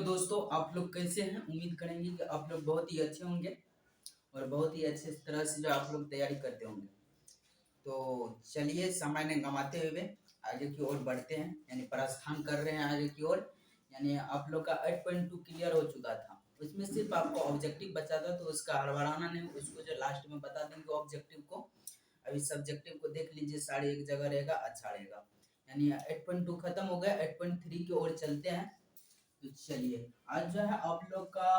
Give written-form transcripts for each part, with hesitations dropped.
दोस्तों, आप लोग कैसे हैं? उम्मीद करेंगे कि आप लोग बहुत ही अच्छे होंगे और बहुत ही अच्छे तरह से जो आप लोग तैयारी करते होंगे। तो चलिए समय न गंवाते हुए आगे की ओर बढ़ते हैं, यानी प्रस्थान कर रहे हैं आगे की ओर। यानी आप लोग का 8.2 क्लियर हो चुका था, उसमें सिर्फ आपको ऑब्जेक्टिव बचा था, तो उसका हड़बड़ाना नहीं, उसको जो लास्ट में बता देंगे ऑब्जेक्टिव को। अभी सब्जेक्टिव को देख लीजिए, सारे एक जगह रहेगा, अच्छा रहेगा। यानी 8.2 खत्म हो गया, 8.3 की ओर चलते हैं। तो चलिए, आज जो है आप लोग का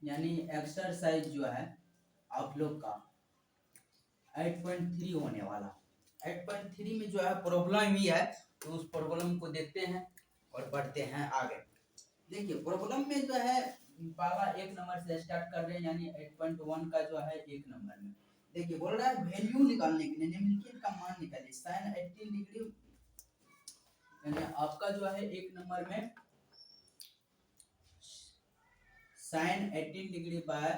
यानी एक्सरसाइज जो है आप लोग का 8.3 होने वाला। 8.3 में जो है प्रॉब्लम ही है, तो उस प्रॉब्लम को देखते हैं और बढ़ते हैं आगे। देखिए, प्रॉब्लम में जो है पहला एक नंबर से स्टार्ट कर रहे हैं, यानी 8.1 का जो है एक नंबर में। देखिए, बोल रहा है वैल्यू निकालने के लिए निम्नलिखित का मान निकालिए। sin 18 डिग्री, यानी आपका जो है एक नंबर में sin 18 degree by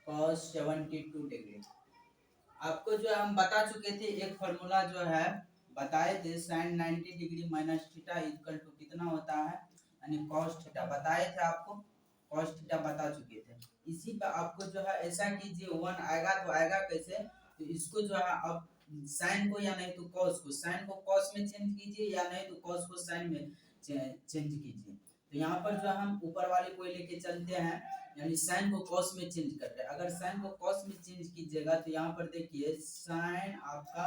cos 72 degree. आपको जो हम बता चुके थे, एक फॉर्मूला जो है बताए थे, sin 90 degree minus theta equal to कितना होता है, यानी cos थीटा बताए थे आपको, cos थीटा बता चुके थे। इसी पे आपको जो है ऐसा कीजिए, 1 आएगा तो आएगा कैसे, तो इसको जो है अब sin को या नहीं तो cos को, sin को cos में चेंज कीजिए या नहीं तो cos को sin में चेंज कीजिए। तो यहाँ पर जो हम ऊपर वाले को लेके चलते हैं, यानी sin को cos में चेंज कर रहे हैं। अगर sin को cos में चेंज कीजिएगा तो यहाँ पर देखिए sin आपका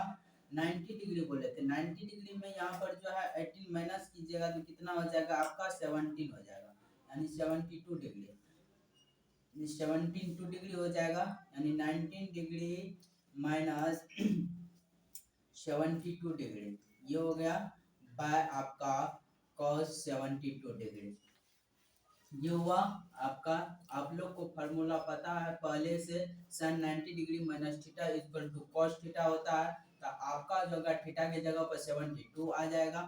90 डिग्री बोले थे, 90 डिग्री में यहाँ पर जो है 18 माइनस कीजिएगा तो कितना हो जाएगा आपका 17 हो जाएगा, यानी 72 डिग्री, 72 डिग्री हो जाएगा। यानी 19 डिग्री माइनस 72 डिग्री, ये हो गया बाय आपका cos 72 डिग्री। ये हुआ आपका, आप लोग को फार्मूला पता है पहले से, sin 90 degree minus theta equal to cos theta होता है। तो आपका जो है थीटा के जगह पर 72 आ जाएगा,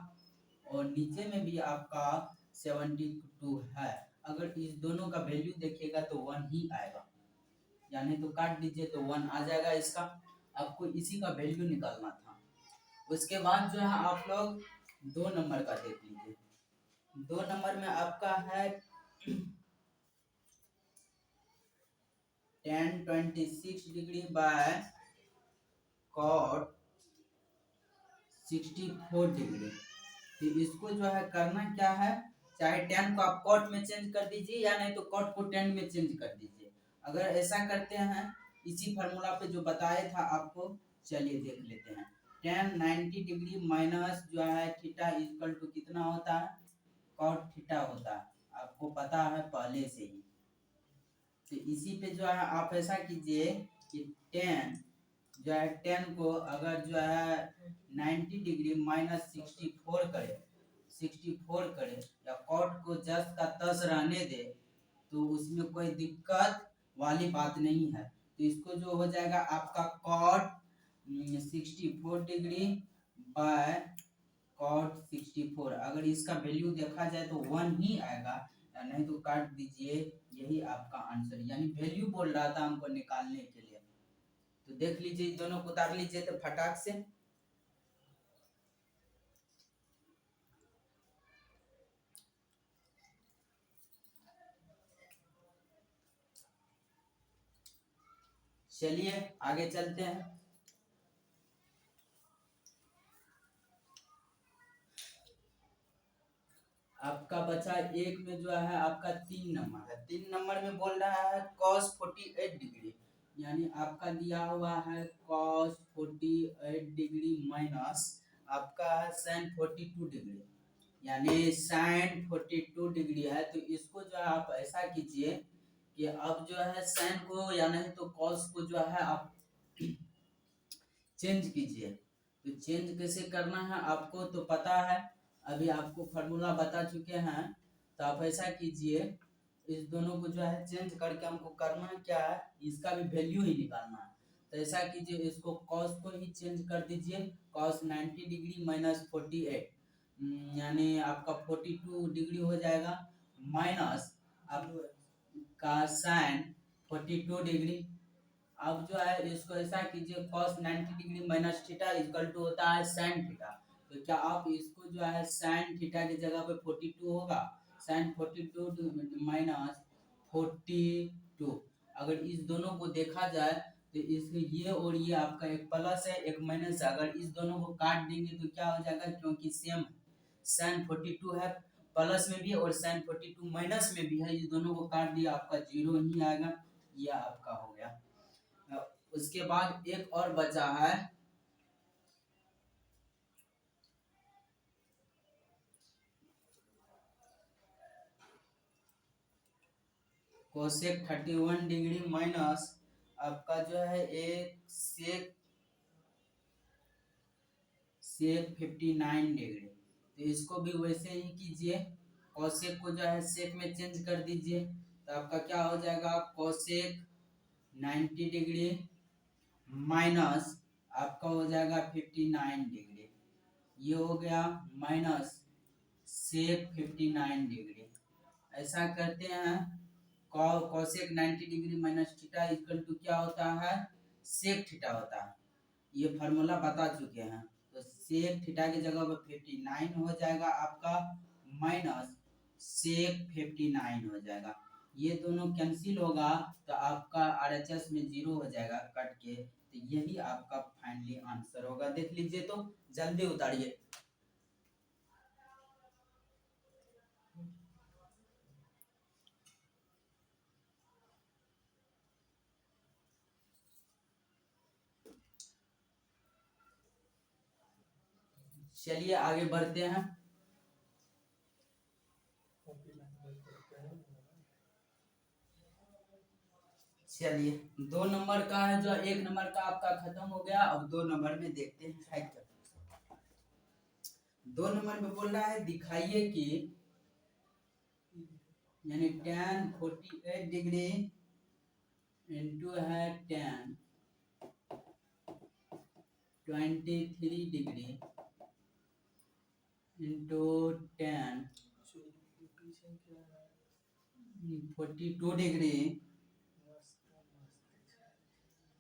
और नीचे में भी आपका 72 है। अगर इस दोनों का वैल्यू देखिएगा तो 1 ही आएगा, यानी तो काट दीजिए तो 1 आ जाएगा इसका। आपको इसी का वैल्यू निकालना था। उसके बाद जो है आप लोग 2 नंबर का देख लीजिए। 2 नंबर में आपका है tan 26 degree by cot 64 degree. तो इसको जो है करना क्या है, चाहे tan को आप cot में चेंज कर दीजिए या नहीं तो cot को tan में चेंज कर दीजिए। अगर ऐसा करते हैं, इसी फार्मूला पे जो बताया था आपको, चलिए देख लेते हैं। tan 90 डिग्री माइनस जो है थीटा इक्वल टू कितना होता है, cot थीटा होता है, आपको पता है पहले से ही। तो इसी पे जो है आप ऐसा कीजिए कि tan जो है 10 को अगर जो है 90 डिग्री माइनस 64 करे या cot को 10 का 10 रहने दे, तो उसमें कोई दिक्कत वाली बात नहीं है। तो इसको जो हो जाएगा आपका cot 64 डिग्री बाय cot 64। अगर इसका वैल्यू देखा जाए तो 1 ही आएगा, या नहीं तो काट दीजिए, यही आपका आंसर। यानी वैल्यू बोल रहा था हमको निकालने के लिए। तो देख लीजिए, दोनों को उतार लीजिए तो फटाक से। चलिए आगे चलते हैं। आपका बचा एक में जो है आपका 3 नंबर है। 3 नंबर में बोल रहा है cos 48 डिग्री, यानी आपका दिया हुआ है cos 48 डिग्री माइनस आपका है sin 42 डिग्री, यानी sin 42 डिग्री है। तो इसको जो है आप ऐसा कीजिए कि अब जो है sin को या नहीं तो cos को जो है आप चेंज कीजिए। तो चेंज कैसे करना है आपको तो पता है, अभी आपको फार्मूला बता चुके हैं। तो आप ऐसा कीजिए, इस दोनों को जो है चेंज करके हमको करना क्या है, इसका भी वैल्यू ही निकालना है। तो ऐसा कीजिए, इसको cos को ही चेंज कर दीजिए, cos 90 डिग्री माइनस 48, यानी आपका 42 डिग्री हो जाएगा, माइनस आपका sin 42 डिग्री। अब जो है इसको ऐसा कीजिए, cos 90 degree minus theta equal to होता है sin थीटा। तो क्या आप इसको जो है साइन थीटा की जगह पे 42 होगा, साइन 42 माइनस 42, अगर इस दोनों को देखा जाए तो इसके ये और ये आपका एक प्लस है एक माइनस है, अगर इस दोनों को काट देंगे तो क्या हो जाएगा, क्योंकि सेम साइन 42 है प्लस में भी और साइन 42 माइनस में भी है, ये दोनों को काट दिया आपका जीरो ही आएगा, ये आपका हो गया। उसके बाद एक और बचा है कोसेक 31 डिग्री माइनस आपका जो है एक सेक 59 डिग्री, तो इसको भी वैसे ही कीजिए, कोसेक को जो है सेक में चेंज कर दीजिए, तो आपका क्या हो जाएगा कोसेक 90 डिग्री माइनस आपका हो जाएगा 59 डिग्री, ये हो गया माइनस सेक 59 डिग्री। ऐसा करते हैं cosec 90 degree minus theta equal to क्या होता है, सेक थीटा होता है, ये फार्मूला बता चुके हैं, तो सेक थीटा की जगह पर 59 हो जाएगा आपका माइनस सेक 59 हो जाएगा, ये दोनों कैंसिल होगा तो आपका RHS में 0 हो जाएगा कट के, तो यही आपका फाइनली आंसर होगा। देख लीजिए तो जल्दी उतारिए। चलिए आगे बढ़ते हैं। चलिए 2 नंबर का है, जो 1 नंबर का आपका खत्म हो गया, अब 2 नंबर में देखते हैं है क्या। 2 नंबर में बोल रहा है दिखाइए कि यानी tan 48 डिग्री इंटू है tan 23 degree into tan 42 degree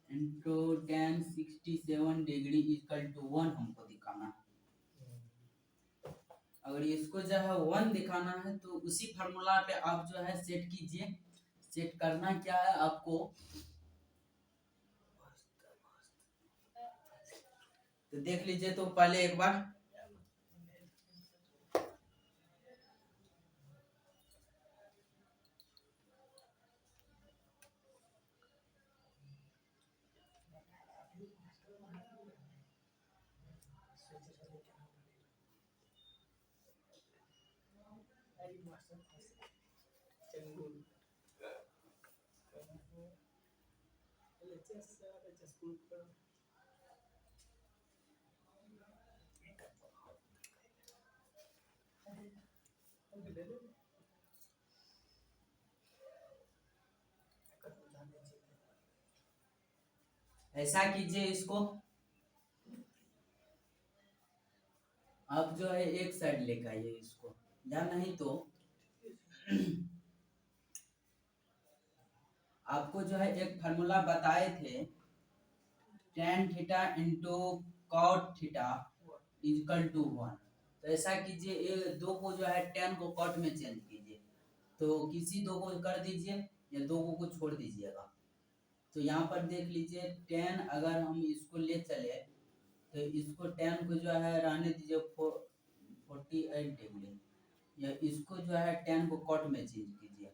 into tan 67 degree equal to 1 हमको दिखाना है। अगर इसको जो है 1 दिखाना है तो उसी फार्मूला पे आप जो है सेट कीजिए। सेट करना क्या है आपको, तो देख लीजिए तो पहले एक बार ऐसा कीजिए, इसको आप जो है एक साइड लेकर आइए इसको, या नहीं तो आपको जो है एक फार्मूला बताए थे tan theta into cot theta equal to 1, तो ऐसा कीजिए ये दो को जो है tan को कॉट में चेंज कीजिए, तो किसी दो को कर दीजिए या दो को छोड़ दीजिएगा। तो यहाँ पर देख लीजिए tan अगर हम इसको ले चले तो इसको tan को जो है रहने दीजिए 48 डिग्री, या इसको जो है tan को कॉट में चेंज कीजिए,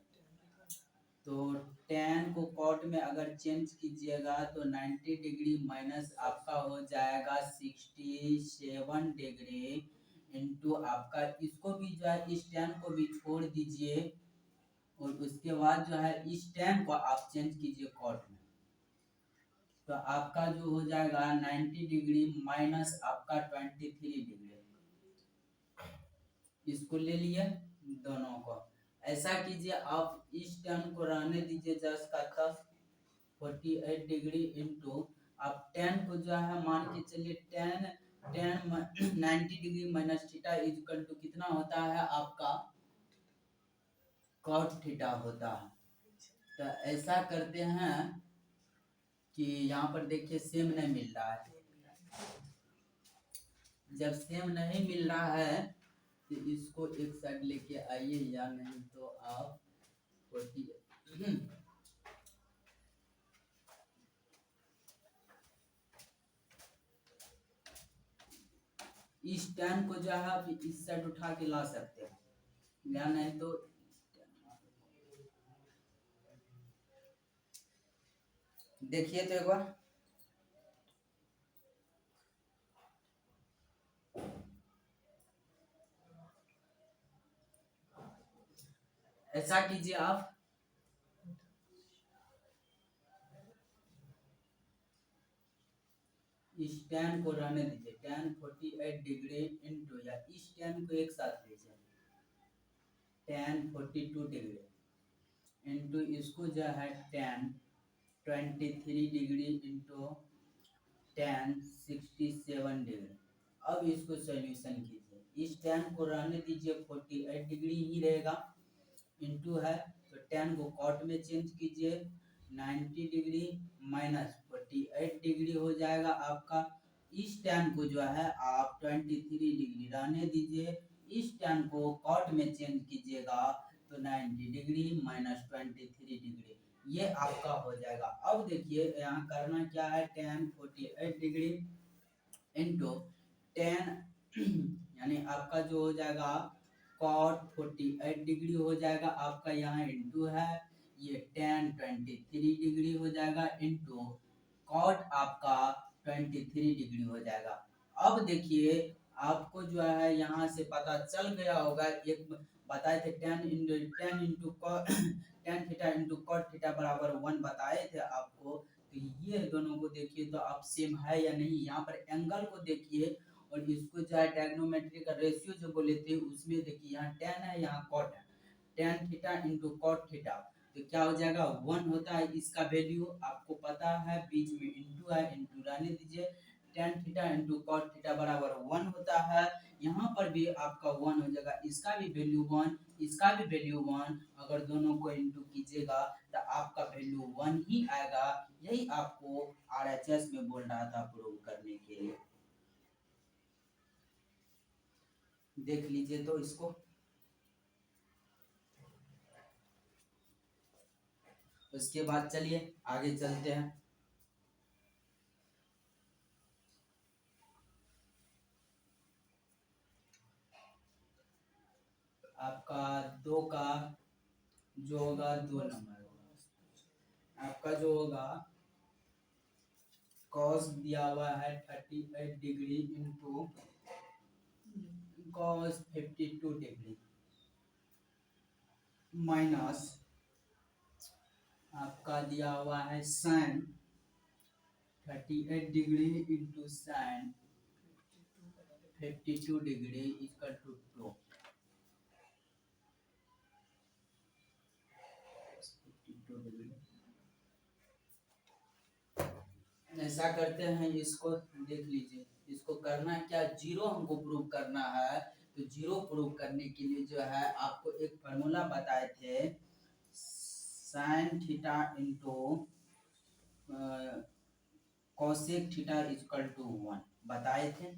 तो tan को कॉट में अगर चेंज कीजिएगा तो 90 डिग्री माइनस आपका हो जाएगा 67 डिग्री इंटू आपका इसको भी जो है इस tan को भी छोड़ दीजिए और उसके बाद जो है इस tan को आप चेंज कीजिए कॉट में, तो आपका जो हो जाएगा 90 डिग्री माइनस आपका 23 डिग्री, इसको ले लिए दोनों को। ऐसा कीजिए आप इस टर्म को रहने दीजिए जस्ट का तक 48 डिग्री इंटू आप tan को जो है मान के चलिए tan 90 degree minus theta equal to कितना होता है आपका cot थीटा होता है। तो ऐसा करते हैं कि यहाँ पर देखिए सेम नहीं मिल रहा है, जब सेम नहीं मिल रहा है तो इसको एक साइड लेके आइए, या नहीं तो आप 40 इस tan को जो है आप इस साइड उठा के ला सकते हैं, या नहीं तो देखिए तो एक बार ऐसा कीजिए आप, इस tan को रहने दीजिए, tan 48 डिग्री इंटू, या इस tan को एक साथ लीजिए, tan 42 डिग्री इंटू इसको जो है tan 23 degree into tan 67 degree. अब इसको सॉल्यूशन कीजिए, इस tan को रहने दीजिए 48 डिग्री ही रहेगा, इंटू है तो tan को कॉट में चेंज कीजिए 90 डिग्री माइनस 48 डिग्री हो जाएगा आपका। इस tan को जो है आप 23 डिग्री रहने दीजिए, इस tan को कॉट में चेंज कीजिएगा तो 90 डिग्री माइनस 23 डिग्री, ये आपका हो जाएगा। अब देखिए यहाँ करना क्या है, tan 48 डिग्री इंटू tan यानी आपका जो हो जाएगा cot 48 डिग्री हो जाएगा आपका, यहाँ इंटू है ये tan 23 डिग्री हो जाएगा इंटू cot आपका 23 डिग्री हो जाएगा। अब देखिए आपको जो है यहाँ से पता चल गया होगा, एक बताए थे tan into tan theta into cot theta बराबर 1 बताए थे आपको। तो ये दोनों को देखिए तो आप सेम है या नहीं, यहाँ पर एंगल को देखिए और इसको जो है ट्रायगोनोमेट्री का रेशियो जो बोले थे उसमें देखिए यहाँ tan है यहाँ cot है, tan theta into cot theta तो क्या हो जाएगा 1 होता है, इसका वैल्यू आपको पता है, बीच में इंटू है, इंटू रहने दीजिए, tan theta into cot theta बराबर 1 होता है। यहाँ पर भी आपका 1 हो जाएगा, इसका भी वैल्यू 1, इसका भी वैल्यू 1, अगर दोनों को इंटू कीजिएगा तो आपका वैल्यू 1 ही आएगा। यही आपको RHS में बोल रहा था प्रूव करने के लिए, देख लीजिए तो इसको। उसके बाद चलिए आगे चलते हैं। आपका 2 का जो होगा 2 नंबर होगा, आपका जो होगा cos दिया हुआ है 38 degree into cos 52 degree minus आपका दिया हुआ है sin 38 degree into sin 52 degree equal to 2। ऐसा करते हैं, इसको देख लीजिए, इसको करना है क्या, जीरो हमको प्रूव करना है। तो जीरो प्रूव करने के लिए जो है आपको एक फार्मूला बताए थे, sine theta into cosec theta equal to 1 बताए थे।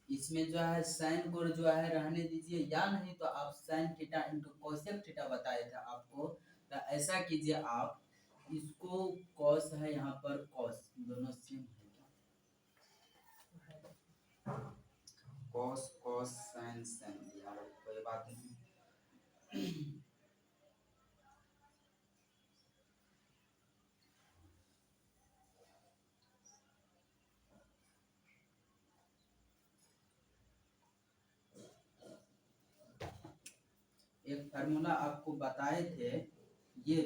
इसमें जो है साइन को जो है रहने दीजिए, या नहीं तो आप sign theta into cosec theta बताए थे आपको। तो ऐसा कीजिए आप, इसको कॉस है यहाँ पर कॉस, दोनों सेम है क्या, कॉस कॉस साइन साइन, यार कोई बात नहीं। एक फार्मूला आपको बताए थे, ये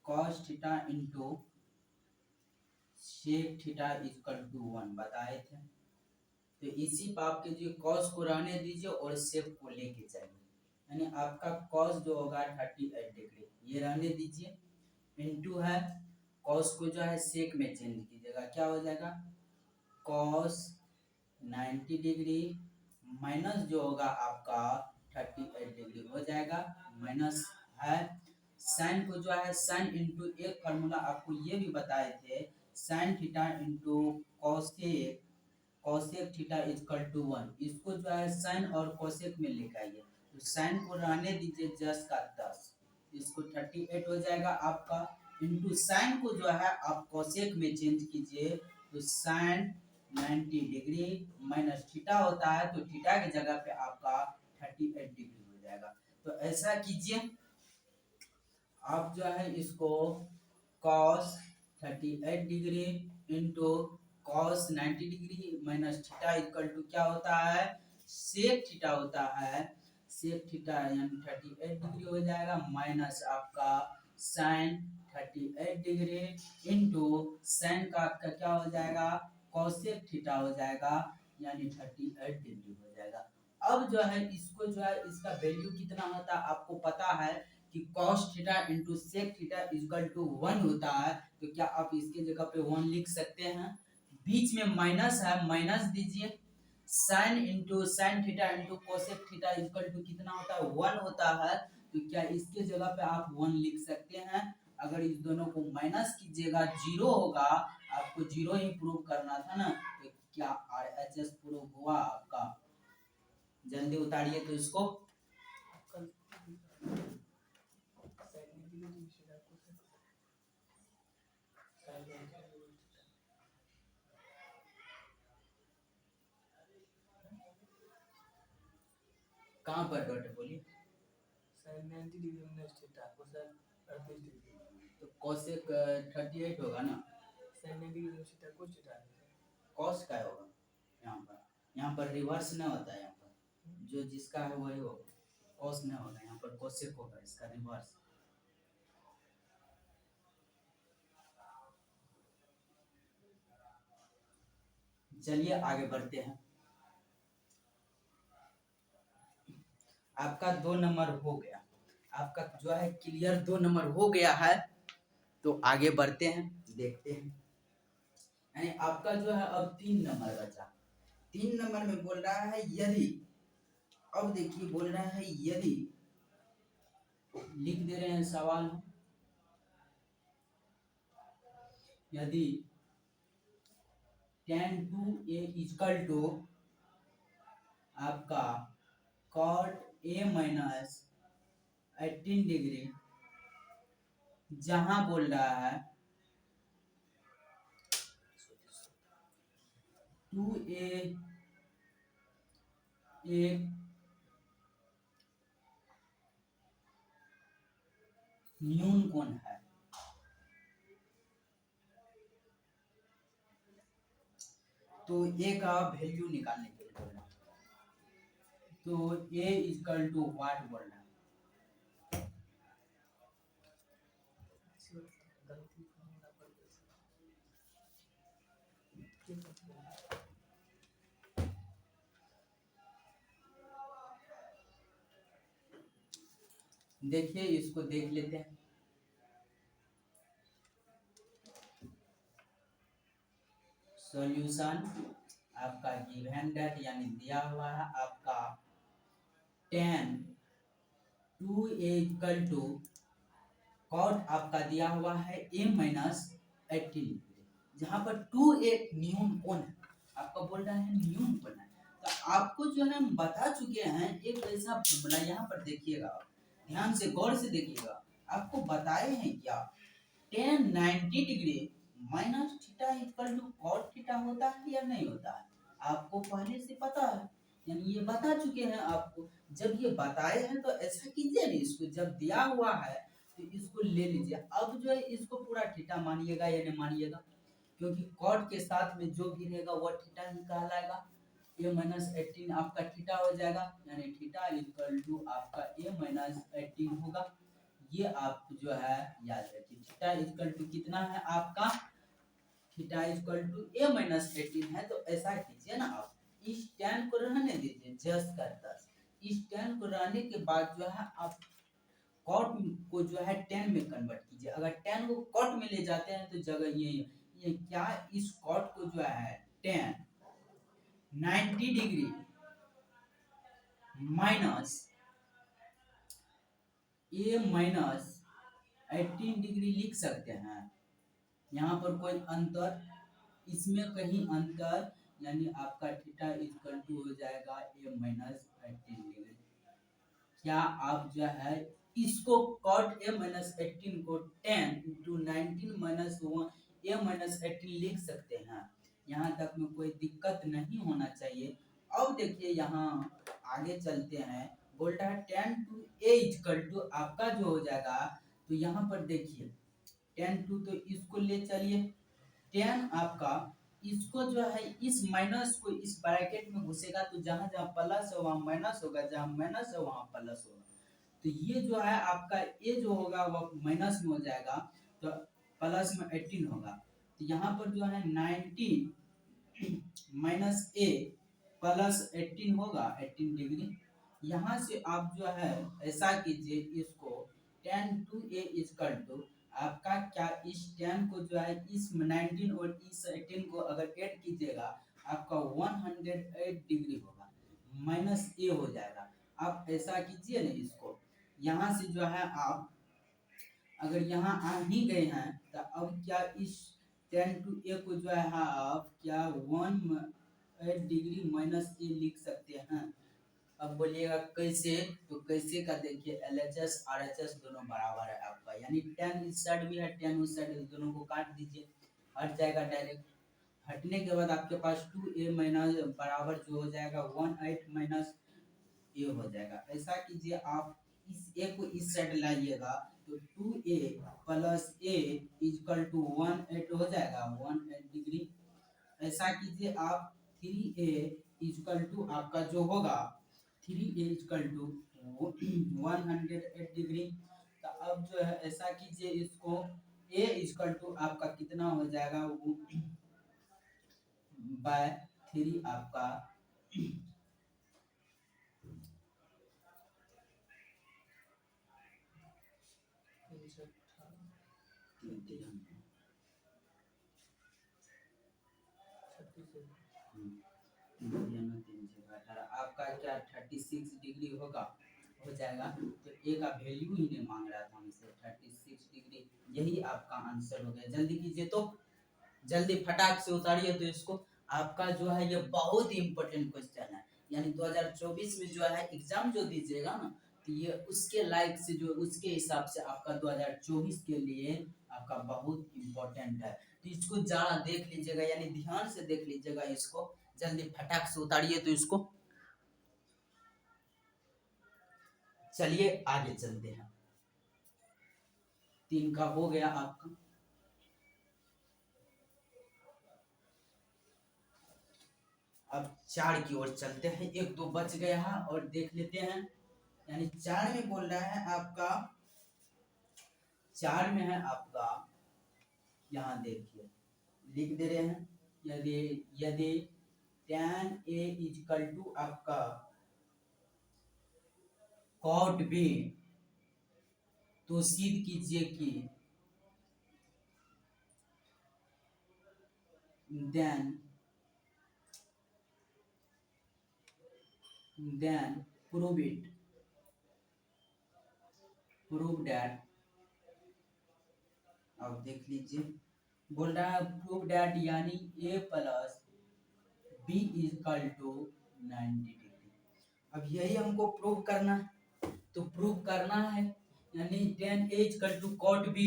cos theta into sec theta equal to 1 बताए थे। तो इसी पर आपके जो कॉस को रहने दीजिए और सेक को लेके जाइए, यानी आपका कॉस जो होगा 38 डिग्री ये रहने दीजिए, इंटू है कॉस को जो है सेक में चेंज कीजिएगा, क्या हो जाएगा कॉस 90 डिग्री माइनस जो होगा आपका 38 डिग्री हो जाएगा, माइनस है साइन को जो है साइन इंटू एक फार्मूला आपको ये भी बताए थे, sine theta into cosec, cosec theta equal to 1, इसको जो है साइन और कोसेक में लेकर आइए, तो साइन को रहने दीजिए 10 का 10, इसको 38 हो जाएगा आपका, इंटू साइन को जो है आप कोसेक में चेंज कीजिए, तो साइन 90 डिग्री माइनस थीटा होता है, तो थीटा की जगह पे आपका 38 डिग्री हो जाएगा। तो ऐसा कीजिए, आप जो है इसको cos 38 degree into cos 90 degree minus theta equal to क्या होता है, सेक थीटा होता है, सेक थीटा यानी 38 डिग्री हो जाएगा, माइनस आपका साइन 38 डिग्री इंटू साइन का आपका क्या हो जाएगा, कोसेक थीटा हो जाएगा, यानी 38 डिग्री हो जाएगा। अब जो है इसको जो है इसका वैल्यू कितना होता है आपको पता है कि cos theta into sec theta equal to 1 होता है, तो क्या आप इसके जगह पे 1 लिख सकते हैं, बीच में माइनस है, माइनस दीजिए, sine into sine theta into cosec theta equal to कितना होता है, 1 होता है, तो क्या इसके जगह पे आप 1 लिख सकते हैं। अगर इस दोनों को माइनस कीजिएगा 0 होगा, आपको 0 ही प्रूव करना था ना, तो क्या RHS प्रूव हुआ आपका, जल्दी उतारिए तो इसको। कहाँ पर डॉट है बोलिए, तो कोसेक 38 होगा ना, कॉस का होगा, यहाँ पर रिवर्स नहीं होता है, यहाँ पर जो जिसका है वही होगा, कॉस नहीं होगा, यहाँ पर कोसेक होगा, इसका रिवर्स। चलिए आगे बढ़ते हैं, आपका 2 नंबर हो गया, आपका जो है क्लियर 2 नंबर हो गया है, तो आगे बढ़ते हैं, देखते हैं, यानी आपका जो है अब 3 नंबर बचा। 3 नंबर में बोल रहा है यदि, अब देखिए बोल रहा है यदि, लिख दे रहे हैं सवाल, यदि tan 2a इक्वल टू आपका cot a माइनस 18 डिग्री, जहां बोल रहा है 2a एक न्यून कोण है, तो a का वैल्यू निकालने के लिए बोल रहा है, तो a इक्वल टू व्हाट बोल रहा है, देखिए इसको देख लेते हैं, सॉल्यूशन आपका गिवन दैट यानी दिया हुआ है आपका tan 2a equal to cot आपका दिया हुआ है a माइनस 18, जहां पर 2a न्यून कोण है, आपका बोल रहा है न्यून कोण है, तो आपको जो है हम बता चुके हैं एक ऐसा फॉर्मूला, यहाँ पर देखिएगा, ध्यान से गौर से देखिएगा, आपको बताए हैं क्या, tan 90 degree minus theta equal to cot theta होता है या नहीं होता है, आपको पहले से पता है, यानी ये बता चुके हैं आपको, जब ये बताए हैं तो ऐसा कीजिए ना, इसको जब दिया हुआ है तो इसको ले लीजिए, अब जो है इसको पूरा थीटा मानिएगा या नहीं मानिएगा, क्योंकि कॉट के साथ में जो भी रहेगा वो थीटा ही कहलाएगा, a माइनस 18 आपका थीटा हो जाएगा, यानी थीटा इक्वल टू आपका a माइनस 18 होगा, ये आप जो है याद रखिए, थीटा इक्वल टू कितना है आपका, theta equal to a minus 18 है, तो ऐसा कीजिए ना आप, इस tan को रहने दीजिए 10 का 10, इस tan को रहने के बाद जो है आप कॉट को जो है tan में कन्वर्ट कीजिए, अगर tan को कॉट में ले जाते हैं तो जगह ये क्या, इस कॉट को जो है tan 90 degree minus a minus 18 degree लिख सकते हैं, यहाँ पर कोई अंतर, इसमें कहीं अंतर यानी आपका थीटा इक्वल टू हो जाएगा ए माइनस 18 डिग्री। क्या आप जो है इसको cot a माइनस 18 को 10 इंटू 19 माइनस 1 a माइनस 18 लिख सकते हैं? यहाँ तक में कोई दिक्कत नहीं होना चाहिए। अब देखिए यहाँ आगे चलते हैं, बोल रहा है 10 टू a इक्वल टू आपका जो हो जाएगा, तो यहाँ पर देखिए 10 टू, तो इसको ले चलिए 10 आपका, इसको जो है इस माइनस को इस ब्रैकेट में घुसेगा तो जहां जहां प्लस है वहां माइनस होगा, जहां माइनस है वहां प्लस होगा। तो ये जो है आपका ए जो होगा वो माइनस में हो जाएगा, तो प्लस में 18 होगा। तो यहाँ पर जो है 19 माइनस ए प्लस 18 होगा 18 डिग्री। यहाँ से आप जो है ऐसा कीजिए, इसको 10 टू ए इक्वल टू आपका क्या, इस 10 को जो है इस 19 और इस 18 को अगर ऐड कीजिएगा आपका 108 डिग्री होगा, माइनस ए हो जाएगा। आप ऐसा कीजिए ना, इसको यहाँ से जो है आप अगर यहाँ आ ही गए हैं तो अब क्या इस 10 टू ए को जो है आप क्या 108 डिग्री माइनस ए लिख सकते हैं? अब बोलिएगा कैसे, तो कैसे का देखिए LHS RHS दोनों बराबर है आपका, यानी 10 इस साइड भी है 10 उस साइड, दोनों को काट दीजिए, हट जाएगा डायरेक्ट। हटने के बाद आपके पास 2a माइनस बराबर जो हो जाएगा 18 माइनस ए हो जाएगा। ऐसा कीजिए आप इस ए को इस साइड लाइएगा तो 2a plus A equal to 18 हो जाएगा 18 डिग्री। ऐसा कीजिए आप 3a इक्वल टू आपका जो होगा 3a इक्वल टू 108 डिग्री। तो अब जो है ऐसा कीजिए, इसको a इक्वल टू आपका कितना हो जाएगा बाय 3 आपका आपका क्या 36 डिग्री होगा, हो जाएगा। तो ए का वैल्यू ही नहीं मांग रहा था हमसे, 36 डिग्री, यही आपका आंसर हो गया। जल्दी कीजिए, तो जल्दी फटाक से उतारिए। तो इसको आपका जो है ये बहुत ही इंपॉर्टेंट क्वेश्चन है, यानी 2024 में जो है एग्जाम जो दीजिएगा ना, तो ये उसके लायक से जो उसके हिसाब से आपका 2024 के लिए आपका बहुत इम्पोर्टेंट है। तो इसको ज़्यादा देख लीजिएगा, यानी ध्यान से देख लीजिएगा इसको। जल्दी फटाक से उतारिए तो इसको। चलिए आगे चलते हैं। 3 का हो गया आपका। अब 4 की ओर चलते हैं, 1 2 बच गया है और देख लेते हैं। यानी 4 में बोल रहा है आपका, 4 में है आपका, यहाँ देखिए लिख दे रहे हैं, यदि यदि tan a इक्वल टू आपका cot b, तो सिद्ध कीजिए कि then prove that, अब देख लीजिए बोल रहा है प्रूव दैट, यानी a plus b equal to 90 degree. अब यही हमको प्रूव करना है, तो प्रूव करना है, यानी tan a equal to cot b,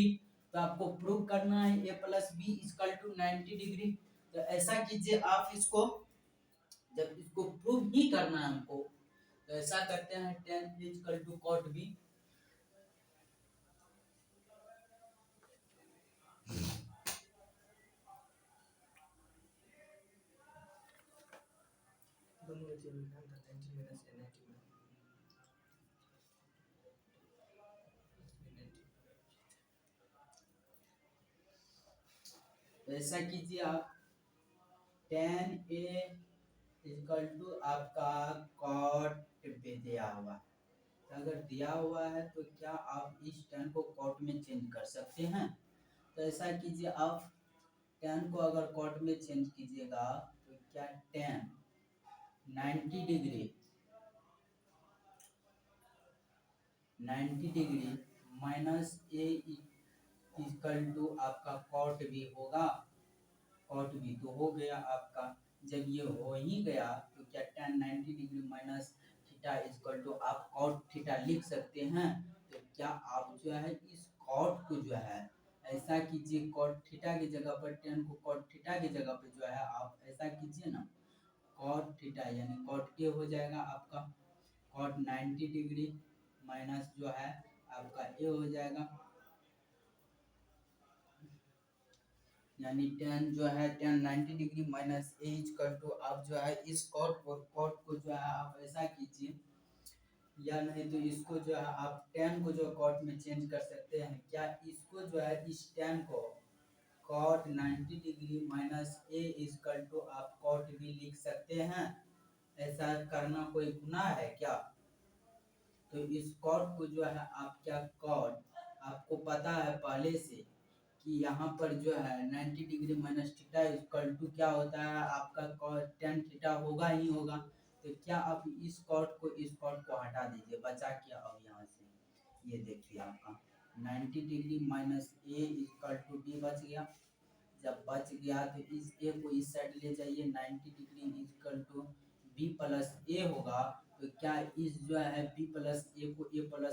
तो आपको प्रूव करना है a plus b equal to 90 degree. तो ऐसा कीजिए आप इसको, जब इसको प्रूव ही करना है हमको, तो ऐसा करते हैं tan a equal to cot b, ऐसा कीजिए आप tan a इक्वल टू आपका cot पे दिया हुआ, अगर दिया हुआ है तो क्या आप इस tan को cot में चेंज कर सकते हैं? तो ऐसा कीजिए आप tan को अगर cot में चेंज कीजिएगा तो क्या tan 90 degree minus a equal to आपका cot भी होगा, cot भी तो हो गया आपका। जब ये हो ही गया तो क्या tan 90 degree minus theta equal to आप cot थीटा लिख सकते हैं। तो क्या आप जो है इस cot को जो है ऐसा कीजिए, cot थीटा की जगह पर tan को cot थीटा की जगह पे जो है आप ऐसा कीजिए ना, cot थीटा यानी cot a हो जाएगा आपका, cot 90 डिग्री माइनस जो है आपका a हो जाएगा, यानी tan जो है tan 90 degree minus a equal to आप जो है इस cot को जो है आप ऐसा कीजिए, या नहीं तो इसको जो है आप tan को जो cot में चेंज कर सकते हैं। क्या इसको जो है इस tan को cot 90 degree minus a equal to आप cot भी लिख सकते हैं। ऐसा करना कोई गुनाह है क्या। तो इस cot को जो है आप क्या cot, आपको पता है पहले से कि यहाँ पर जो है 90 degree minus theta equal to क्या होता है आपका cot tan थीटा होगा ही होगा। तो क्या आप इस cot को हटा दीजिए, बचा क्या अब यहाँ से, ये देखिए आपका 90 degree minus a equal to b बच गया। जब बच गया तो इस a को इस साइड ले जाइए, 90 degree equal to b plus a होगा। तो क्या इस जो है b प्लस a को a प्लस